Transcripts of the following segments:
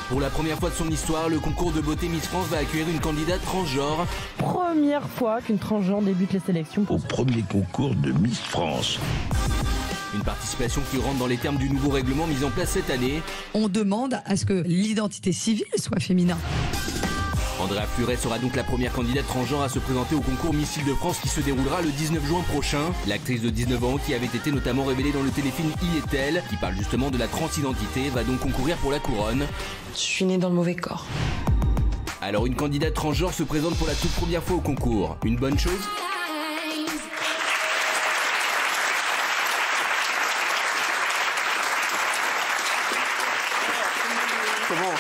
Pour la première fois de son histoire, le concours de beauté Miss France va accueillir une candidate transgenre. Première fois qu'une transgenre débute les sélections. Au premier concours de Miss France. Une participation qui rentre dans les termes du nouveau règlement mis en place cette année. On demande à ce que l'identité civile soit féminin. Andrea Fleuret sera donc la première candidate transgenre à se présenter au concours Miss Île-de-France qui se déroulera le 19 juin prochain. L'actrice de 19 ans, qui avait été notamment révélée dans le téléfilm Y est-elle, qui parle justement de la transidentité, va donc concourir pour la couronne. Je suis née dans le mauvais corps. Alors une candidate transgenre se présente pour la toute première fois au concours. Une bonne chose ?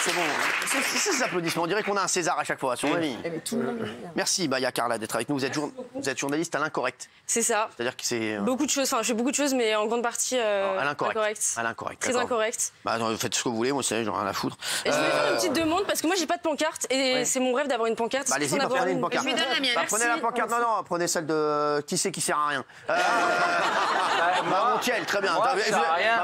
C'est bon. C'est ces applaudissements. On dirait qu'on a un César à chaque fois, sur ma vie. Merci, il y a Carla d'être avec nous. Vous êtes journaliste à l'incorrect. C'est ça. C'est-à-dire que c'est... Beaucoup de choses. Enfin, je fais beaucoup de choses, mais en grande partie à l'incorrect. incorrect. À l'incorrect. Très incorrect. Bah, faites ce que vous voulez, moi, c'est j'en ai rien à foutre. Et je voulais faire une petite demande, parce que moi, j'ai pas de pancarte, et c'est mon rêve d'avoir une pancarte. Bah, allez-y, prenez une pancarte. Je lui donne la mienne. Prenez la pancarte. Non, prenez celle de... Qui c'est qui sert à rien Montiel, très bien.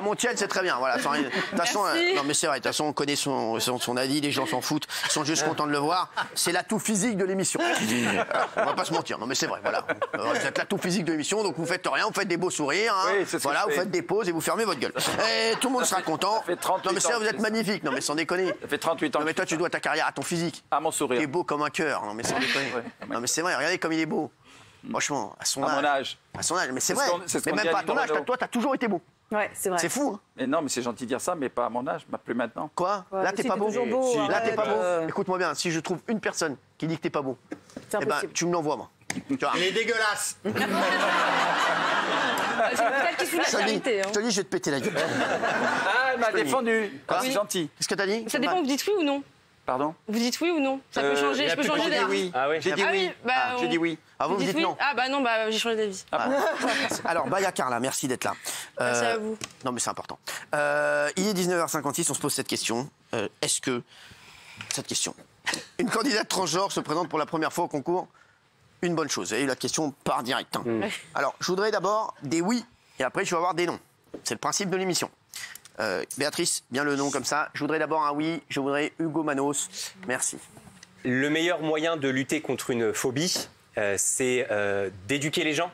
Montiel, c'est très bien. Voilà. De toute façon, non, mais c'est vrai. De toute façon, on connaît son avis, les gens s'en foutent, ils sont juste contents de le voir. C'est l'atout physique de l'émission. On va pas se mentir, non mais c'est vrai, voilà. Vous êtes l'atout physique de l'émission, donc vous faites rien, vous faites des beaux sourires, hein. Oui, voilà, vous faites des pauses et vous fermez votre gueule. Et tout le monde sera content. Ça fait 38 non mais c'est vrai, vous êtes magnifique, non mais sans déconner. Ça fait 38 ans. Non mais toi tu dois ta carrière à ton physique. À mon sourire. Qui est beau comme un cœur, non mais sans déconner. Non mais c'est vrai, regardez comme il est beau. Franchement, à son âge. À son âge, mais c'est vrai. Mais même pas à ton âge, toi t'as toujours été beau. Ouais, c'est vrai. C'est fou, hein. Mais non, mais c'est gentil de dire ça, mais pas à mon âge, plus maintenant. Quoi? Là, t'es pas beau. Là, t'es pas beau. Écoute-moi bien, si je trouve une personne qui dit que t'es pas beau, eh ben, tu me l'envoies, moi. Tu vois. Il est dégueulasse. C'est peut-être qu'il fout la charité. Je te dis, je vais te péter la gueule. Ah, elle m'a défendu. C'est gentil. Qu'est-ce que t'as dit? Ça dépend, vous dites oui ou non? Pardon? Vous dites oui ou non? Ça peut changer, je peux changer d'avis. Oui. Ah oui. J'ai dit oui. J'ai dit oui. Ah, vous dites non? Ah bah non, j'ai changé d'avis. Alors, il y a Carla, merci d'être là. Merci à vous. Non, mais c'est important. Il est 19h56, on se pose cette question. Est-ce que... Cette question. Une candidate transgenre se présente pour la première fois au concours. Une bonne chose. Et la question part direct. Hein. Alors, je voudrais d'abord des oui, et après, je vais avoir des non. C'est le principe de l'émission. Béatrice, bien le nom comme ça. Je voudrais d'abord un oui. Je voudrais Hugo Manos. Merci. Le meilleur moyen de lutter contre une phobie, c'est d'éduquer les gens.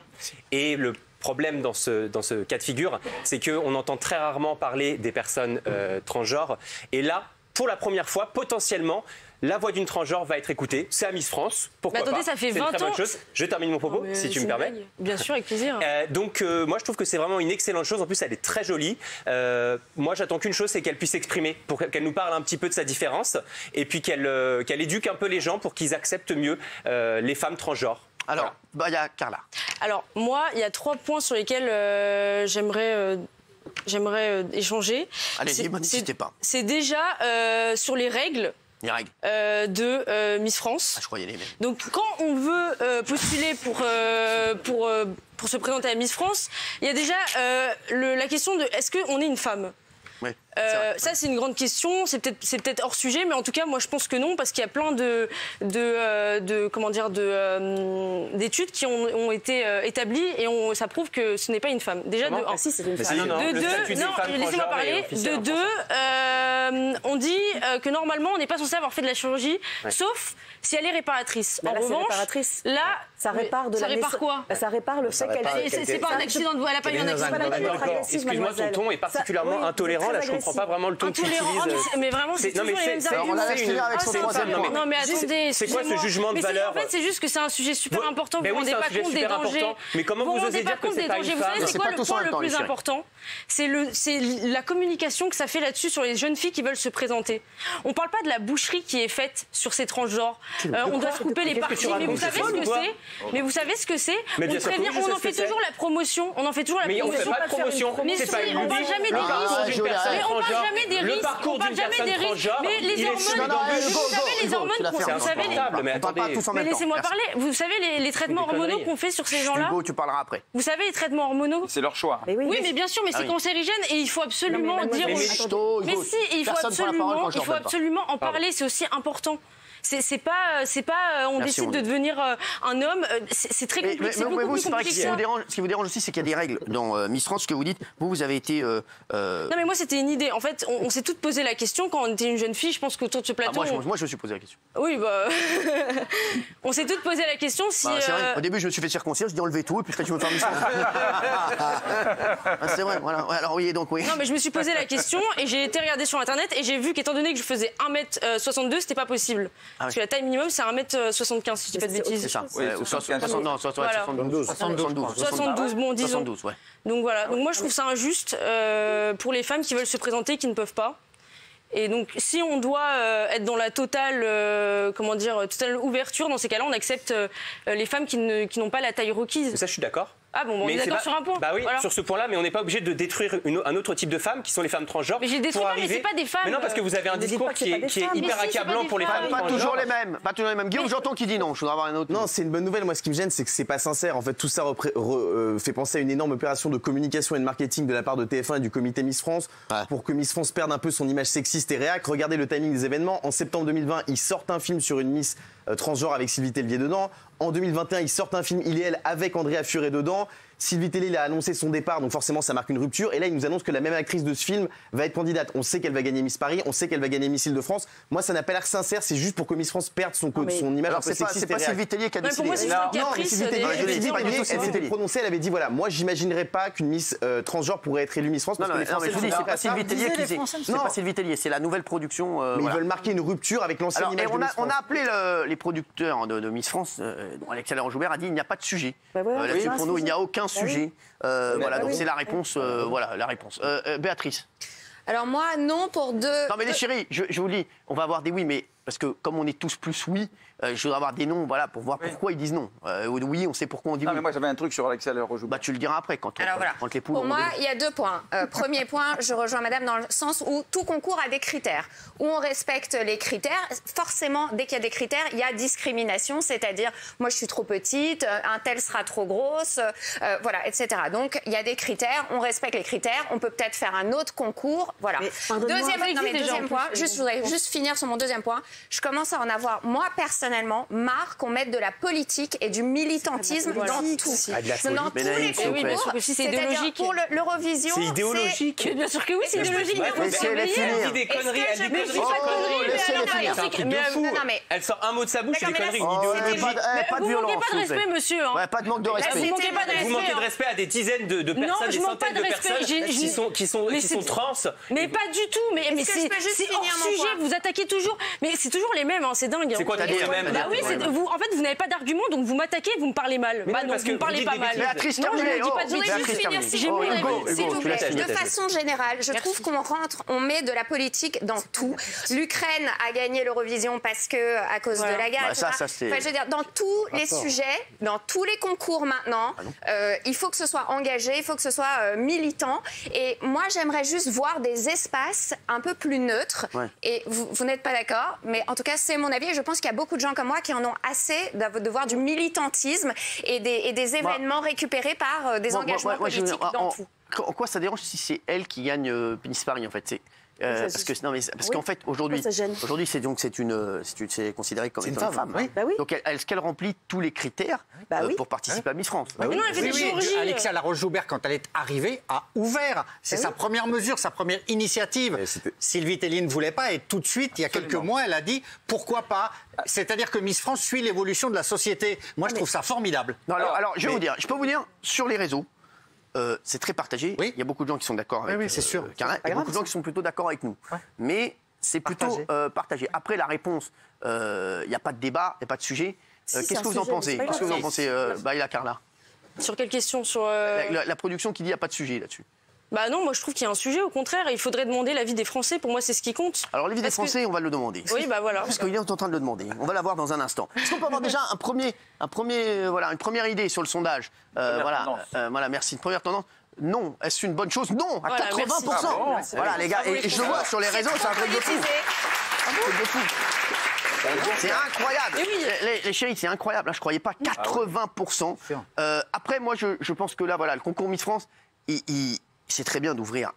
Et le problème dans ce cas de figure, c'est qu'on entend très rarement parler des personnes transgenres. Et là, pour la première fois, potentiellement, la voix d'une transgenre va être écoutée. C'est à Miss France. Pourquoi attendez, pas? ça fait 20 ans. C'est une très bonne chose. Je termine mon propos, si tu me permets. Bien sûr, avec plaisir. Donc, moi, je trouve que c'est vraiment une excellente chose. En plus, elle est très jolie. Moi, j'attends qu'une chose, c'est qu'elle puisse s'exprimer, pour qu'elle nous parle un petit peu de sa différence, et puis qu'elle éduque un peu les gens pour qu'ils acceptent mieux les femmes transgenres. Alors, il y a Carla. Alors, moi, il y a 3 points sur lesquels j'aimerais échanger. Allez-y, n'hésitez pas. C'est déjà sur les règles. Les règles. De Miss France. Ah, je croyais les mêmes. Donc quand on veut postuler pour se présenter à Miss France, il y a déjà la question de est-ce qu'on est une femme? Oui, ça c'est une grande question, c'est peut-être hors sujet, mais en tout cas moi je pense que non, parce qu'il y a plein d'études qui ont été établies et ça prouve que ce n'est pas une femme. Déjà de 1. Si, c'est une femme. De 2, non, laissez-moi parler. De 2, on dit que normalement on n'est pas censé avoir fait de la chirurgie, sauf si elle est réparatrice. En revanche, là, ça répare de ça répare quoi? Ça répare le fait qu'elle... C'est pas un accident de voie, elle n'a pas eu un accident de voie. Excuse-moi, ton ton est particulièrement intolérant. Là, je comprends pas vraiment le ton que tu utilises. Mais vraiment, c'est toujours les mêmes arguments. Non, mais attendez. C'est quoi ce jugement de valeur? En fait, c'est juste que c'est un sujet super important. Vous ne vous rendez pas compte des dangers. Mais comment vous osez dire que c'est pas une femme? Vous savez, c'est quoi le point le plus important? C'est la communication que ça fait là-dessus sur les jeunes filles qui veulent se présenter. On parle pas de la boucherie qui est faite sur ces transgenres. On doit se couper les parties. Mais vous savez ce que c'est? Mais vous savez ce que c'est? On en fait toujours la promotion. On en fait toujours la promotion. Mais on fait pas de promotion. C'est pas une on parle jamais des risques. Mais on parle jamais des risques. Le parcours d'une personne transgenre, mais les hormones, vous savez, mais laissez-moi parler. Vous savez les traitements hormonaux qu'on fait sur ces gens-là? Hugo, tu parleras après. Vous savez les traitements hormonaux? C'est leur choix. Oui, mais bien sûr, mais c'est cancérigène et il faut absolument dire. Mais si, il faut absolument en parler. C'est aussi important. C'est pas on décide de devenir un homme. C'est très compliqué. C'est beaucoup plus compliqué que ça. Ce qui vous dérange aussi, c'est qu'il y a des règles dans Miss France. Ce que vous dites, vous avez été. Non, mais moi, c'était une idée. En fait, on s'est toutes posé la question quand on était une jeune fille. Je pense qu'autour de ce plateau. Moi, je me suis posé la question. Oui, bah. On s'est toutes posé la question si. C'est vrai. Au début, je me suis fait circoncire. Je dis enlevez tout, et puis je me fais Miss France. C'est vrai, voilà. Alors, oui, donc, oui. Non, mais je me suis posé la question et j'ai été regarder sur Internet et j'ai vu qu'étant donné que je faisais 1m62, c'était pas possible. Parce que la taille minimum, c'est 1m75, si je dis pas de bêtises. C'est ça. Oui, 72. 72, bon, disons. 72, ouais. Donc voilà. Donc moi, je trouve ça injuste pour les femmes qui veulent se présenter et qui ne peuvent pas. Et donc, si on doit être dans la totale ouverture, dans ces cas-là, on accepte les femmes qui n'ont pas la taille requise. Ça, je suis d'accord. Ah bon, on est d'accord sur un point. Bah oui, voilà. sur ce point-là, mais on n'est pas obligé de détruire un autre type de femmes qui sont les femmes transgenres. Mais j'ai détruit pas, mais c'est pas des femmes. Mais non, parce que vous avez un discours qui est hyper accablant pour les femmes transgenres. Pas toujours les mêmes. Guillaume, j'entends qui dit non. Je voudrais avoir un autre. Non, c'est une bonne nouvelle. Moi, ce qui me gêne, c'est que c'est pas sincère. En fait, tout ça fait penser à une énorme opération de communication et de marketing de la part de TF1 et du comité Miss France pour que Miss France perde un peu son image sexiste et réac. Regardez le timing des événements. En septembre 2020, ils sortent un film sur une Miss transgenre avec Sylvie Tellier dedans. En 2021, ils sortent un film Il et Elle avec Andrea Furet dedans. Sylvie Tellier a annoncé son départ, donc forcément ça marque une rupture. Et là, il nous annonce que la même actrice de ce film va être candidate. On sait qu'elle va gagner Miss Paris, on sait qu'elle va gagner Miss Île-de-France. Moi, ça n'a pas l'air sincère, c'est juste pour que Miss France perde son image un peu sexiste. C'est pas Sylvie Tellier qui a décidé. Pour moi, c'est une caprice. Sylvie Tellier, elle s'était prononcée, elle avait dit voilà, moi, j'imaginerais pas qu'une Miss transgenre pourrait être élue Miss France. Parce que les Français, c'est pas Sylvie Tellier qui disait. C'est pas Sylvie Tellier, c'est la nouvelle production. Mais ils veulent marquer une rupture avec l'ancienne image de Miss France. On a appelé les producteurs de Miss France. Alexandre Joubert a dit il n'y a pas de sujet. Là-dessus, pour nous, il n'y a aucun sujet. Voilà, donc c'est la réponse. Voilà, la réponse. Béatrice. Alors moi, non pour deux. Non mais les chéris, je vous le dis, on va avoir des oui, mais parce que comme on est tous plus oui, je voudrais avoir des non, voilà, pour voir pourquoi ils disent non. Oui, on sait pourquoi on dit oui. Mais moi j'avais un truc sur Alexandre Joubert. Bah tu le diras après quand les poules. Pour moi, il y a 2 points. Premier point, je rejoins Madame dans le sens où tout concours a des critères, où on respecte les critères. Forcément, dès qu'il y a des critères, il y a discrimination, c'est-à-dire moi je suis trop petite, un tel sera trop grosse, voilà, etc. Donc il y a des critères, on respecte les critères. On peut peut-être faire un autre concours, voilà. Deuxième point, je voudrais juste finir sur mon deuxième point. Je commence à en avoir, moi personnellement, marre qu'on mette de la politique et du militantisme dans tout. Dans tous les concours. C'est idéologique. Pour l'Eurovision. C'est idéologique. Bien sûr que oui, c'est idéologique. Elle dit des conneries. Elle dit des conneries. Elle sort un mot de sa bouche, c'est des conneries. Une idéologie. Pas de violence. Vous manquez pas de respect, monsieur. Pas de manque de respect. Vous manquez de respect à des dizaines de personnes, des centaines de personnes qui sont trans. Mais pas du tout. Mais c'est hors sujet. Vous attaquez toujours. Mais c'est toujours les mêmes. C'est dingue. C'est quoi les mêmes? Bah oui, en fait, vous n'avez pas d'argument, donc vous m'attaquez, vous me parlez mal. Bah non, vous me parlez pas mal. Béatrice, non, je ne dis pas de bêtises. S'il vous plaît. De façon générale, je trouve on met de la politique dans tout. L'Ukraine a gagné l'Eurovision parce que à cause de la guerre. Je veux dire, dans tous les sujets, dans tous les concours maintenant, il faut que ce soit engagé, il faut que ce soit militant. Et moi, j'aimerais juste voir des espaces un peu plus neutres. Et vous n'êtes pas d'accord, mais en tout cas, c'est mon avis. Et je pense qu'il y a beaucoup de gens comme moi qui en ont assez de voir du militantisme et des événements récupérés par des engagements politiques dans tout. En quoi ça dérange si c'est elle qui gagne Miss Paris en fait? Parce qu'en fait aujourd'hui c'est considéré comme une femme. Donc est-ce qu'elle remplit tous les critères pour participer à Miss France? Alexia Laroche-Joubert, quand elle est arrivée, a ouvert. C'est sa première mesure, sa première initiative. Sylvie Tellier ne voulait pas et tout de suite, il y a quelques mois, elle a dit pourquoi pas. C'est-à-dire que Miss France suit l'évolution de la société. Moi, je trouve ça formidable. Alors je peux vous dire sur les réseaux. C'est très partagé. Il y a beaucoup de gens qui sont d'accord avec c'est sûr. Karin. Il y a beaucoup de gens qui sont plutôt d'accord avec nous. Mais c'est plutôt partagé. Après, la réponse, il n'y a pas de débat, il n'y a pas de sujet. Qu'est-ce que vous en pensez? Qu'est-ce que vous en pensez, Baïla Carla? Sur quelle question? Sur la production qui dit qu'il n'y a pas de sujet là-dessus. Bah non, moi je trouve qu'il y a un sujet, au contraire, il faudrait demander l'avis des Français, pour moi c'est ce qui compte. Alors l'avis des Français, on va le demander. Oui, bah voilà. Parce qu'il est en train de le demander, on va l'avoir dans un instant. Est-ce qu'on peut avoir déjà une première idée sur le sondage? Voilà, merci. Une première tendance. Non, est-ce une bonne chose? Non, à 80%. Voilà les gars, et je le vois sur les réseaux, c'est un truc de fou. C'est incroyable. Les chéris, c'est incroyable. Là, je croyais pas 80%. Après, moi, je pense que là, voilà, le concours Miss France, c'est très bien d'ouvrir.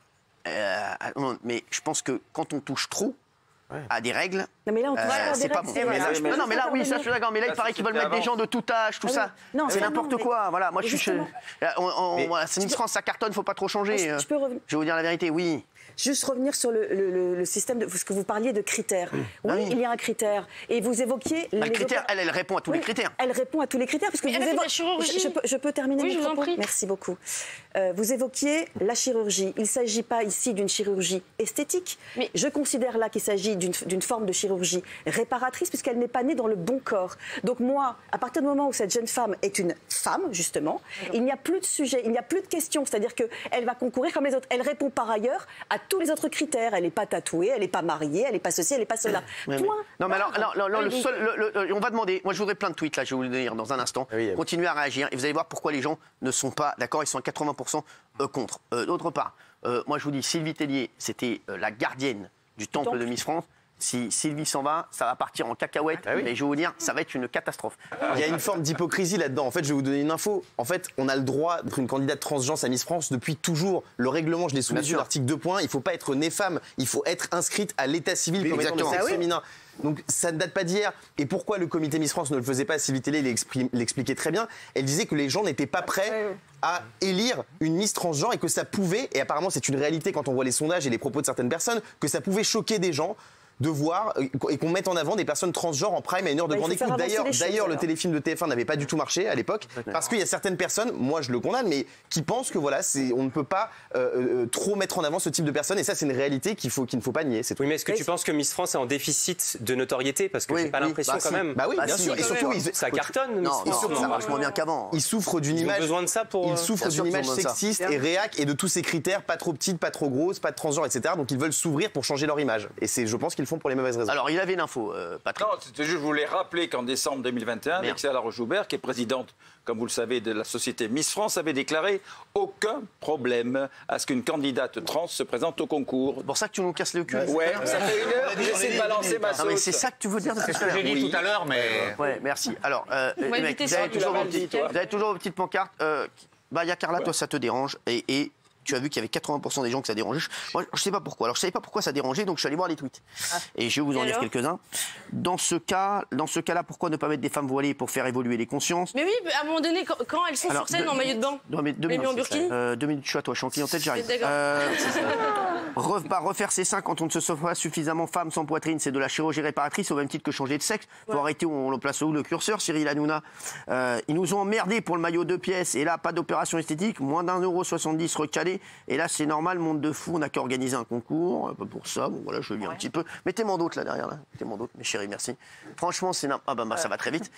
Mais je pense que quand on touche trop, à des règles. Non, mais là, on c'est pas bon. Non, mais là, oui, ça, je suis d'accord. Mais là, il paraît qu'ils veulent mettre des gens de tout âge, tout ça. C'est n'importe quoi. Voilà, moi, je suis. Miss France, ça cartonne, faut pas trop changer. Je vais vous dire la vérité, oui. Juste revenir sur le système de ce que vous parliez de critères. Oui, il y a un critère. Et vous évoquiez... Le critère, elle répond à tous les critères. Elle répond à tous les critères. Parce que vous la chirurgie. Je peux terminer oui, mon propos. Je vous en prie. Merci beaucoup. Vous évoquiez la chirurgie. Il ne s'agit pas ici d'une chirurgie esthétique. Mais je considère là qu'il s'agit d'une forme de chirurgie réparatrice puisqu'elle n'est pas née dans le bon corps. Donc moi, à partir du moment où cette jeune femme est une femme, justement, il n'y a plus de sujet, il n'y a plus de question. C'est-à-dire qu'elle va concourir comme les autres. Elle répond par ailleurs à tous les autres critères. Elle n'est pas tatouée, elle n'est pas mariée, elle n'est pas ceci, elle n'est pas cela. Point. Non, mais alors, on va demander. Moi, je voudrais plein de tweets, là, je vais vous le dire dans un instant. Oui, continuez à réagir et vous allez voir pourquoi les gens ne sont pas d'accord. Ils sont à 80% contre. D'autre part, moi, je vous dis, Sylvie Tellier, c'était la gardienne du temple de Miss France. Si Sylvie s'en va, ça va partir en cacahuète. Et je vais vous dire, ça va être une catastrophe. Il y a une forme d'hypocrisie là-dedans. En fait, je vais vous donner une info. En fait, on a le droit d'être une candidate transgenre à Miss France depuis toujours. Le règlement, je l'ai sous les yeux, l'article 2 points. Il ne faut pas être né femme. Il faut être inscrite à l'état civil comme étant le sexe féminin. Donc ça ne date pas d'hier. Et pourquoi le comité Miss France ne le faisait pas? Sylvie Tellier l'expliquait très bien. Elle disait que les gens n'étaient pas prêts à élire une Miss transgenre et que ça pouvait, et apparemment c'est une réalité quand on voit les sondages et les propos de certaines personnes, que ça pouvait choquer des gens de voir et qu'on mette en avant des personnes transgenres en prime à une heure de grande écoute. D'ailleurs, le téléfilm de TF1 n'avait pas du tout marché à l'époque parce qu'il y a certaines personnes, moi je le condamne, mais qui pensent que voilà, on ne peut pas trop mettre en avant ce type de personnes et ça c'est une réalité qu'il ne faut pas nier. Oui, mais est-ce que tu penses que Miss France est en déficit de notoriété? Parce que j'ai pas l'impression quand même. Bah oui, bien sûr. Et surtout, ça cartonne. Non, ça marche moins bien qu'avant. Il souffre d'une image. Ils ont besoin de ça pour. Il souffre d'une image sexiste et réac et de tous ces critères, pas trop petite, pas trop grosse, pas de transgenre, etc. Donc ils veulent s'ouvrir pour changer leur image. Et je pense qu'ils le font pour les mauvaises raisons. Alors, il avait l'info, Patrick. Non, c'était juste, je voulais rappeler qu'en décembre 2021, Alexia Laroche-Joubert, qui est présidente, comme vous le savez, de la société Miss France, avait déclaré aucun problème à ce qu'une candidate trans se présente au concours. C'est pour ça que tu nous casses le cul. Ouais, ça fait une heure que j'essaie de balancer ma sauce. Non, mais c'est ça que tu veux dire depuis tout à l'heure. C'est ce que j'ai dit tout à l'heure, mais... Ouais, merci. Alors, les mecs, vous avez toujours vos petites pancartes. Il y a Carla, toi, ça te dérange. Et tu as vu qu'il y avait 80% des gens que ça dérangeait. Moi, je ne sais pas pourquoi. Alors, je ne savais pas pourquoi ça dérangeait, donc je suis allé voir les tweets. Et je vais vous en lire quelques-uns. Dans ce cas-là, pourquoi ne pas mettre des femmes voilées pour faire évoluer les consciences? Mais oui, à un moment donné, quand elles sont sur scène en maillot de bain, mais 2 minutes. En burkini 2 minutes, je suis à toi, je suis en clientèle, j'arrive. Refaire ses seins quand on ne se sent pas suffisamment femme sans poitrine, c'est de la chirurgie réparatrice au même titre que changer de sexe. Il faut arrêter où on le place où le curseur, Cyril Hanouna. Ils nous ont emmerdés pour le maillot 2 pièces. Et là, pas d'opération esthétique, moins d'1,70 € recalé. Et là, c'est normal, monde de fou, on n'a qu'à organiser un concours. Un peu pour ça, bon voilà, je lis un petit peu. Mettez-moi d'autres là derrière, là. Mettez-moi d'autres, mes chéris, merci. Franchement, c'est ça va très vite.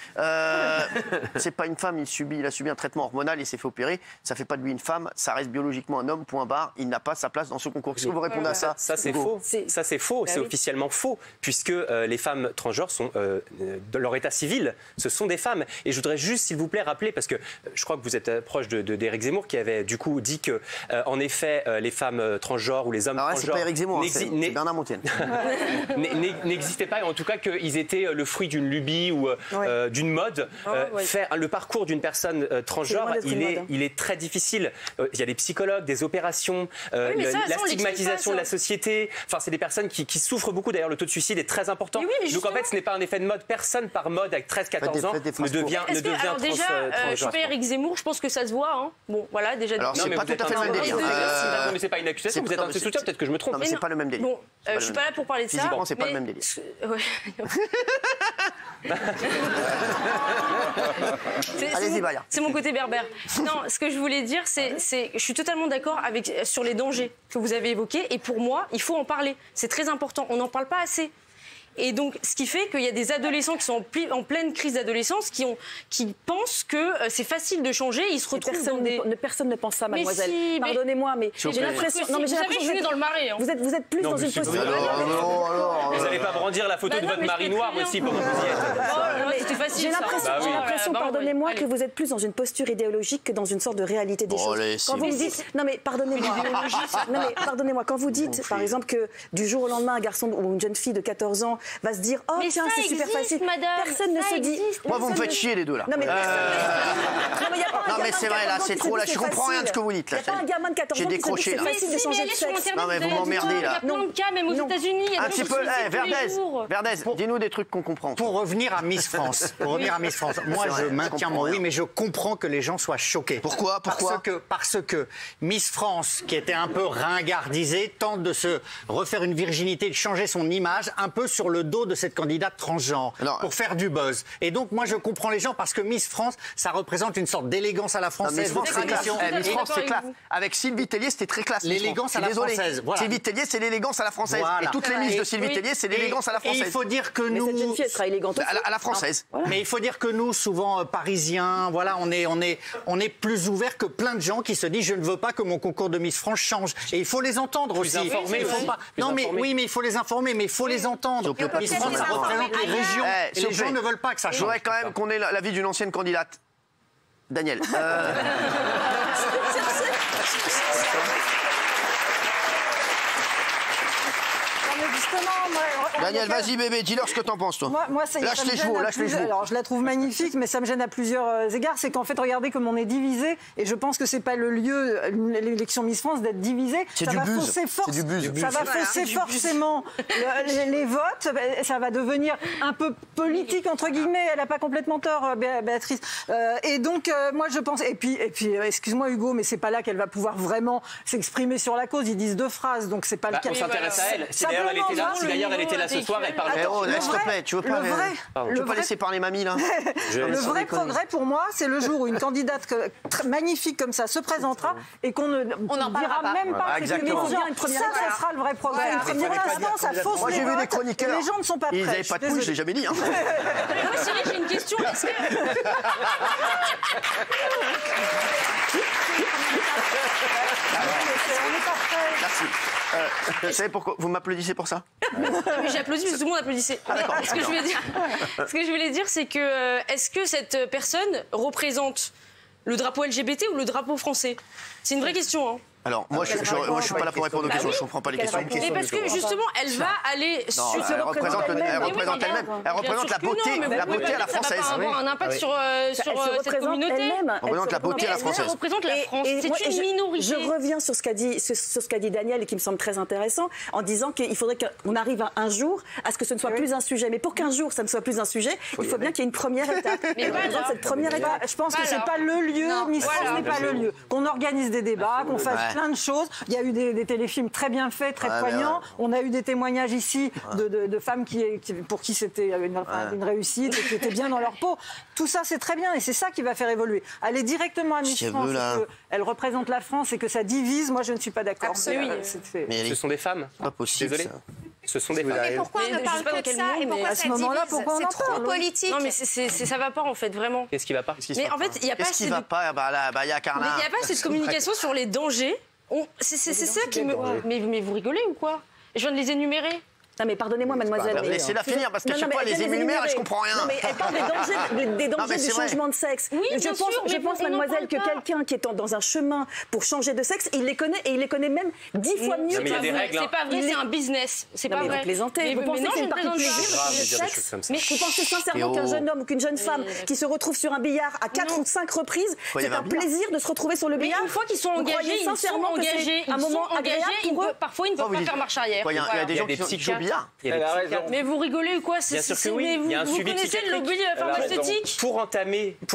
C'est pas une femme, il a subi un traitement hormonal et s'est fait opérer. Ça fait pas de lui une femme, ça reste biologiquement un homme, point barre. Il n'a pas sa place dans ce concours. Qu'est-ce que vous répondez à ça? Ça, c'est faux. Ça, c'est faux. C'est officiellement faux, puisque les femmes transgenres sont, de leur état civil, ce sont des femmes. Et je voudrais juste, s'il vous plaît, rappeler, parce que je crois que vous êtes proche d'Éric Zemmour, qui avait du coup dit que, en effet, les femmes transgenres ou les hommes transgenres... c'est pas Éric Zemmour, c'est Bernard Montiel. N'existaient pas, en tout cas qu'ils étaient le fruit d'une lubie ou d'une mode. Faire le parcours d'une personne transgenre, il est très difficile. Il y a des psychologues, des opérations, la stigmatisation de la société. Enfin, c'est des personnes qui souffrent beaucoup. D'ailleurs, le taux de suicide est très important. Donc en fait, ce n'est pas un effet de mode. Personne par mode avec 13-14 ans ne devient transgenre. Déjà, je suis pas Éric Zemmour, je pense que ça se voit. Hein. Bon, voilà, déjà... Alors, c'est pas tout à fait le même délire. Non, mais c'est pas une accusation, vous êtes un de ses soutiens, peut-être que je me trompe. Non, mais c'est pas le même délire. Bon, je suis pas là pour parler de ça. Physiquement, c'est pas le même délire. Allez-y, Baya. C'est mon côté berbère. Non, ce que je voulais dire, c'est je suis totalement d'accord sur les dangers que vous avez évoqués. Et pour moi, il faut en parler. C'est très important. On n'en parle pas assez. Et donc, ce qui fait qu'il y a des adolescents qui sont en pleine crise d'adolescence qui pensent que c'est facile de changer. Ils se retrouvent dans des... Personne ne pense ça, mademoiselle. Si, pardonnez-moi, mais j'ai l'impression... Non, mais j'ai l'impression que vous êtes dans le marais. Hein. Vous êtes plus dans une posture... Vous n'allez pas brandir la photo de votre mari noir aussi pendant que vous y êtes. J'ai l'impression, pardonnez-moi, que vous êtes plus dans une posture idéologique que dans une sorte de réalité des choses. Quand vous me dites, non mais pardonnez-moi, quand vous dites, par exemple, que du jour au lendemain, un garçon ou une jeune fille de 14 ans va se dire, oh tiens, c'est super facile. Personne ne se dit. Moi, vous me faites chier les deux là. Non mais c'est vrai là, c'est trop là. Je comprends rien de ce que vous dites là. Il n'y a pas un gamin de 14 ans qui se dit que c'est facile de changer de sexe. Non mais vous m'emmerdez là. Il y a plein de cas, même aux États-Unis. Un petit peu, Verdez, dis-nous des trucs qu'on comprend. Pour revenir à Miss France, moi je maintiens mon oui, mais je comprends que les gens soient choqués. Pourquoi Parce que Miss France, qui était un peu ringardisée, tente de se refaire une virginité, de changer son image un peu sur le dos de cette candidate transgenre pour faire du buzz. Et donc moi je comprends les gens parce que Miss France, ça représente une sorte d'élégance à la française. Miss France, c'est classe. Avec Sylvie Tellier, c'était très classe. L'élégance à la française. Voilà. Sylvie Tellier, c'est l'élégance à la française. Voilà. Et toutes les Miss de Sylvie Tellier, c'est l'élégance à la française. Et il faut dire que nous, cette jeune fille, elle sera élégante aussi. À la française. Voilà. Mais il faut dire que nous, souvent parisiens, voilà, on est plus ouverts que plein de gens qui se disent je ne veux pas que mon concours de Miss France change. Et il faut les entendre aussi. Mais il faut les informer, mais il faut les entendre. Miss France, ça représente les régions. Et les gens ne veulent pas que ça change. Je voudrais quand même qu'on ait l'avis d'une ancienne candidate. Daniel. Daniel, vas-y bébé, dis-leur ce que t'en penses toi. Lâche les chevaux. Alors je la trouve magnifique, mais ça me gêne à plusieurs égards. C'est qu'en fait, regardez comme on est divisé, et je pense que c'est pas le lieu, l'élection Miss France, d'être divisé. Ça va fausser forcément les votes. Ça va devenir un peu politique entre guillemets. Elle a pas complètement tort, Béatrice. Et donc moi je pense. Et puis excuse-moi Hugo, mais c'est pas là qu'elle va pouvoir vraiment s'exprimer sur la cause. Ils disent 2 phrases, donc c'est pas le cas. On s'intéresse à elle. Si d'ailleurs elle était là, elle était là ce soir, elle parle. S'il te plaît, tu veux pas laisser parler mamie là? Le vrai progrès pour moi, c'est le jour où une candidate magnifique comme ça se présentera et qu'on ne dira même pas que c'est une première. Ça sera le vrai progrès. Pour l'instant, ça fausse. Moi j'ai vu des chroniqueurs. Les gens ne sont pas prêts. Ils n'avaient pas de couilles, je l'ai jamais dit. C'est vrai, j'ai une question. Est-ce que... Merci. Vous savez pourquoi vous m'applaudissez pour ça? J'ai applaudi parce que tout le monde applaudissait. Ce que je voulais dire, c'est que est-ce que cette personne représente le drapeau LGBT ou le drapeau français? C'est une vraie question. Hein. Alors, moi, je suis pas là pour répondre aux questions. Je comprends pas les questions. Mais parce que justement, elle va aller sur. Elle représente elle-même. Elle représente la beauté à la française. Ça va pas avoir un impact sur cette communauté. Elle représente la beauté à la française. Elle représente la France. C'est une minorité. Je reviens sur ce qu'a dit Daniel et qui me semble très intéressant, en disant qu'il faudrait qu'on arrive un jour à ce que ce ne soit plus un sujet. Mais pour qu'un jour ça ne soit plus un sujet, il faut bien qu'il y ait une première étape. Mais cette première étape, je pense que c'est pas le lieu. Miss France n'est pas le lieu. Qu'on organise des débats, qu'on fasse plein de choses. Il y a eu des téléfilms très bien faits, très poignants. On a eu des témoignages ici de femmes pour qui c'était une réussite et qui étaient bien dans leur peau. Tout ça, c'est très bien et c'est ça qui va faire évoluer. Aller directement à Miss France, elle représente la France et que ça divise, moi je ne suis pas d'accord. Mais ce sont des femmes. Pas possible. Désolé. Ce sont des femmes. Mais pourquoi on ne parle pas de ça et pourquoi ça divise? C'est trop politique. Non mais ça va pas en fait, vraiment. Qu'est-ce qui va pas? Mais en fait, il n'y a pas assez de communication sur les dangers. C'est ça qui me... Mais vous rigolez ou quoi? Je viens de les énumérer. Non mais pardonnez-moi mademoiselle. Laissez-la finir parce qu'à chaque fois les énumère et je comprends rien. Non mais elle parle des dangers du changement de sexe. Oui, je pense mademoiselle que quelqu'un qui est dans un chemin pour changer de sexe, il les connaît et il les connaît même 10 fois mieux. Mais il y a des règles. C'est pas vrai, c'est un business. C'est pas vrai. Vous plaisantez. Vous pensez que c'est une partie de plaisir? Mais vous pensez sincèrement qu'un jeune homme ou qu'une jeune femme qui se retrouve sur un billard à 4 ou 5 reprises, c'est un plaisir de se retrouver sur le billard? Une fois qu'ils sont engagés, sincèrement que c'est un moment agréable pour eux. Parfois ils ne peuvent pas faire marche arrière. Il y a des gens qui jouent au billard. Mais vous rigolez ou quoi? Bien sûr que oui. Il y a un suivi psychiatrique. Le lobby pharmaceutique. Pour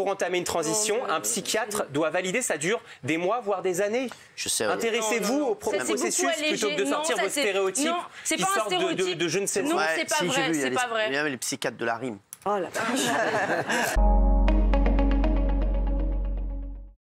entamer une transition, un psychiatre doit valider. Ça dure des mois, voire des années. Je sais. Intéressez-vous au processus plutôt que de sortir vos stéréotypes qui sortent de je ne sais quoi. Non, c'est pas vrai. C'est pas vrai. Il y a les psychiatres de la rime. Oh la vache.